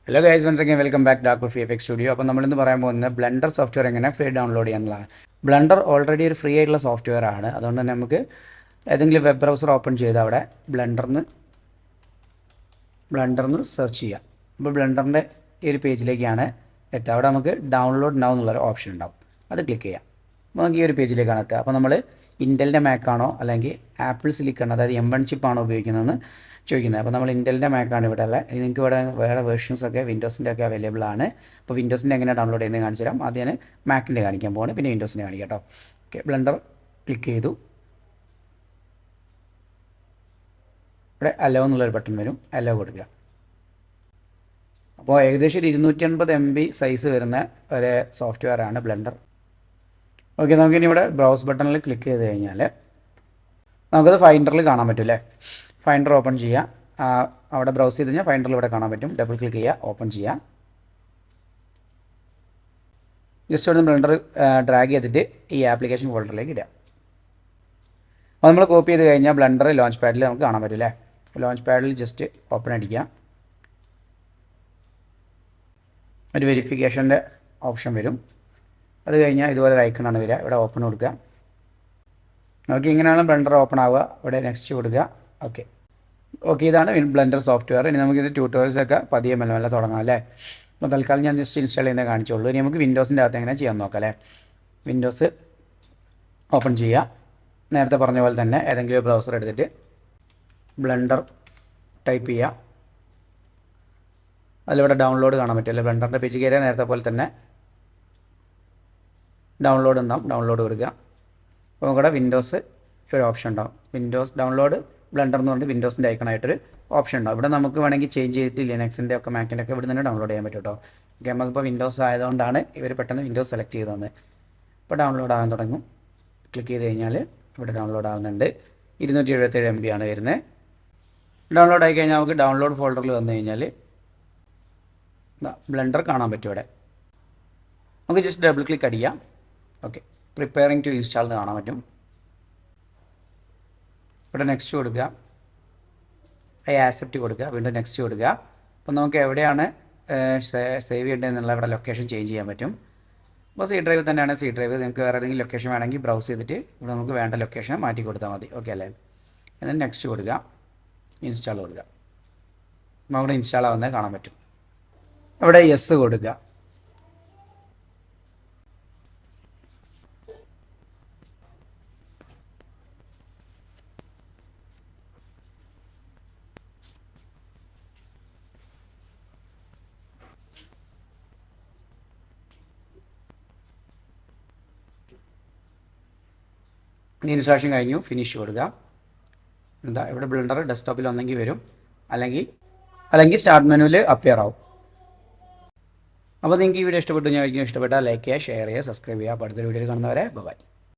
Hello guys, once again welcome back to ആക്കൂർ VFX studio. അപ്പോൾ നമ്മളിന്ന് പറയാൻ പോകുന്നത് ബ്ലെൻഡർ സോഫ്റ്റ്വെയർ എങ്ങനെ ഫ്രീ ഡൗൺലോഡ് ചെയ്യാനുള്ളതാണ്. ബ്ലെൻഡർ ഓൾറെഡി ഒരു ഫ്രീ ആയിട്ടുള്ള സോഫ്റ്റ്വെയർ ആണ്. അതുകൊണ്ട് തന്നെ നമുക്ക് ഏതെങ്കിലും വെബ് ബ്രൗസർ ഓപ്പൺ ചെയ്ത് അവിടെ ബ്ലെൻഡറിന് സെർച്ച് ചെയ്യാം. അപ്പോൾ ബ്ലെൻഡറിൻ്റെ ഈ ഒരു പേജിലേക്കാണ് എത്തുക. അവിടെ നമുക്ക് ഡൗൺലോഡ് നൗ എന്നുള്ളൊരു ഓപ്ഷൻ ഉണ്ടാവും. അത് ക്ലിക്ക് ചെയ്യാം. അപ്പോൾ നമുക്ക് ഈ ഒരു പേജിലേക്കാണ് എത്തുക. അപ്പോൾ നമ്മൾ ഇൻ്റലിൻ്റെ മാക്കാണോ അല്ലെങ്കിൽ ആപ്പിൾ സിലിക്കൺ അതായത് M1 ചിപ്പാണോ ഉപയോഗിക്കുന്നതെന്ന് ചോദിക്കുന്നത്. അപ്പോൾ നമ്മൾ ഇൻ്റലിൻ്റെ മാക്കാണ് ഇവിടെ ഉള്ളത്. നിങ്ങൾക്ക് ഇവിടെ വേറെ വേർഷൻസൊക്കെ വിൻഡോസിൻ്റെ ഒക്കെ അവൈലബിൾ ആണ്. അപ്പോൾ വിൻഡോസിൻ്റെ എങ്ങനെ ഡൗൺലോഡ് ചെയ്യുന്നത് കാണിച്ചു തരാം. ആദ്യം ഞാൻ മാക്കിൻ്റെ കാണിക്കാൻ പോവാണ്, പിന്നെ വിൻഡോസിൻ്റെ കാണിക്കാം കേട്ടോ. ഓക്കെ, ബ്ലെൻഡർ ക്ലിക്ക് ചെയ്തു. ഇവിടെ അലോ എന്നുള്ളൊരു ബട്ടൺ വരും, അലോ കൊടുക്കുക. അപ്പോൾ ഏകദേശം ഒരു 250 MB സൈസ് വരുന്ന ഒരു സോഫ്റ്റ്വെയർ ആണ് ബ്ലെൻഡർ. ഓക്കെ, നമുക്കിനി ഇവിടെ ബ്രൗസ് ബട്ടണിൽ ക്ലിക്ക് ചെയ്ത് കഴിഞ്ഞാൽ നമുക്കത് ഫൈൻഡറിൽ കാണാൻ പറ്റും അല്ലേ. ഫൈൻഡർ ഓപ്പൺ ചെയ്യുക. അവിടെ ബ്രൗസ് ചെയ്ത് കഴിഞ്ഞാൽ ഫൈൻഡറിൽ ഇവിടെ കാണാൻ പറ്റും. ഡബിൾ ക്ലിക്ക് ചെയ്യുക, ഓപ്പൺ ചെയ്യുക. ജസ്റ്റ് ഇവിടെ ബ്ലെൻഡർ ഡ്രാഗ് ചെയ്തിട്ട് ഈ ആപ്ലിക്കേഷൻ ഫോൾഡറിലേക്ക് ഇടുക. അപ്പോൾ നമ്മൾ കോപ്പി ചെയ്ത് കഴിഞ്ഞാൽ ബ്ലെൻഡർ ലോഞ്ച് പാഡിൽ നമുക്ക് കാണാൻ പറ്റും അല്ലേ. ലോഞ്ച് പാഡിൽ ജസ്റ്റ് ഓപ്പൺ അടിക്കുക. ഒരു വെരിഫിക്കേഷൻ്റെ ഓപ്ഷൻ വരും. അത് കഴിഞ്ഞാൽ ഇതുപോലെ ഒരു ഐക്കണാണ് വരിക. ഇവിടെ ഓപ്പൺ കൊടുക്കുക. നമുക്ക് ഇങ്ങനെയാണ് ബ്ലെൻഡർ ഓപ്പൺ ആവുക. ഇവിടെ നെക്സ്റ്റ് കൊടുക്കുക. ഓക്കെ, ഇതാണ് ബ്ലെൻഡർ സോഫ്റ്റ്വെയർ. ഇനി നമുക്കിത് ട്യൂട്ടോറിയൽസൊക്കെ പതിയെ മെല്ലെ തുടങ്ങാം അല്ലേ. അപ്പോൾ തൽക്കാലം ഞാൻ ജസ്റ്റ് ഇൻസ്റ്റാൾ ചെയ്യുന്നത് കാണിച്ചുള്ളൂ. ഇനി നമുക്ക് വിൻഡോസിൻ്റെ അകത്ത് എങ്ങനെ ചെയ്യാൻ നോക്കാം അല്ലേ. വിൻഡോസ് ഓപ്പൺ ചെയ്യുക. നേരത്തെ പറഞ്ഞ പോലെ തന്നെ ഏതെങ്കിലും ഒരു ബ്രൗസർ എടുത്തിട്ട് ബ്ലെൻഡർ ടൈപ്പ് ചെയ്യുക. അതിലിവിടെ ഡൗൺലോഡ് കാണാൻ പറ്റുമല്ലോ. ബ്ലെൻഡറിൻ്റെ പേജ് കയറിയാൽ നേരത്തെ പോലെ തന്നെ ഡൗൺലോഡ് ഉണ്ടാവും. ഡൗൺലോഡ് കൊടുക്കുക. അപ്പോൾ നമുക്കിവിടെ വിൻഡോസ് ഒരു ഓപ്ഷൻ ഉണ്ടാവും. വിൻഡോസ് ഡൗൺലോഡ് ബ്ലെൻഡർ എന്ന് പറഞ്ഞിട്ട് വിൻഡോസിൻ്റെ ഐക്കണായിട്ടൊരു ഓപ്ഷൻ ഉണ്ടാവും. ഇവിടെ നമുക്ക് വേണമെങ്കിൽ ചേഞ്ച് ചെയ്തിട്ട് ലിനക്സിൻ്റെ ഒക്കെ മാക്കിൻ്റെ ഒക്കെ ഇവിടെ നിന്ന് ഡൗൺലോഡ് ചെയ്യാൻ പറ്റും കേട്ടോ. ഓക്കെ, നമുക്കിപ്പോൾ വിൻഡോസ് ആയതുകൊണ്ടാണ് ഇവർ പെട്ടെന്ന് വിൻഡോസ് സെലക്ട് ചെയ്ത് തന്നത്. ഇപ്പോൾ ഡൗൺലോഡ് ആകാൻ തുടങ്ങും. ക്ലിക്ക് ചെയ്ത് കഴിഞ്ഞാൽ ഇവിടെ ഡൗൺലോഡ് ആകുന്നുണ്ട്. 277 MB ആണ് വരുന്നത്. ഡൗൺലോഡ് ആയി കഴിഞ്ഞാൽ നമുക്ക് ഡൗൺലോഡ് ഫോൾഡറിൽ വന്നു കഴിഞ്ഞാൽ ബ്ലെൻഡർ കാണാൻ പറ്റും. ഇവിടെ നമുക്ക് ജസ്റ്റ് ഡബിൾ ക്ലിക്ക് അടിക്കാം. ഓക്കെ, പ്രിപ്പയറിംഗ് ടു ഇൻസ്റ്റാൾ എന്ന് കാണാൻ പറ്റും. ഇവിടെ നെക്സ്റ്റ് കൊടുക്കുക. ആക്സെപ്റ്റ് കൊടുക്കുക. വീണ്ടും നെക്സ്റ്റ് കൊടുക്കുക. അപ്പോൾ നമുക്ക് എവിടെയാണ് സേവ് ചെയ്യേണ്ടതെന്നുള്ള ഇവിടെ ലൊക്കേഷൻ ചേഞ്ച് ചെയ്യാൻ പറ്റും. അപ്പോൾ സി ഡ്രൈവ് തന്നെയാണ് സി ഡ്രൈവ്. നിങ്ങൾക്ക് വേറെ ഏതെങ്കിലും ലൊക്കേഷൻ വേണമെങ്കിൽ ബ്രൗസ് ചെയ്തിട്ട് ഇവിടെ നമുക്ക് വേണ്ട ലൊക്കേഷൻ മാറ്റി കൊടുത്താൽ മതി. ഓക്കെ അല്ലേ. എന്നിട്ട് നെക്സ്റ്റ് കൊടുക്കുക, ഇൻസ്റ്റാൾ കൊടുക്കുക. നമുക്ക് ഇൻസ്റ്റാൾ ആവുന്നത് കാണാൻ പറ്റും. ഇവിടെ യെസ് കൊടുക്കുക. ഇൻസ്റ്റാളേഷൻ കഴിഞ്ഞു, ഫിനിഷ് കൊടുക്കുക. എന്താ ഇവിടെ ബ്ലെൻഡർ ഡെസ്ക്ടോപ്പിൽ ഒന്നെങ്കിൽ വരും, അല്ലെങ്കിൽ സ്റ്റാർട്ട് മെനുവിൽ അപ്പിയർ ആവും. അപ്പോൾ നിങ്ങൾക്ക് ഈ വീഡിയോ ഇഷ്ടപ്പെട്ടു, ഞാൻ ഇഷ്ടപ്പെട്ടാൽ ലൈക്ക് ചെയ്യുക, ഷെയർ ചെയ്യുക, സബ്സ്ക്രൈബ് ചെയ്യുക. അപ്പോൾ അടുത്തൊരു വീഡിയോയിൽ കാണുന്നവരെ ബൈ.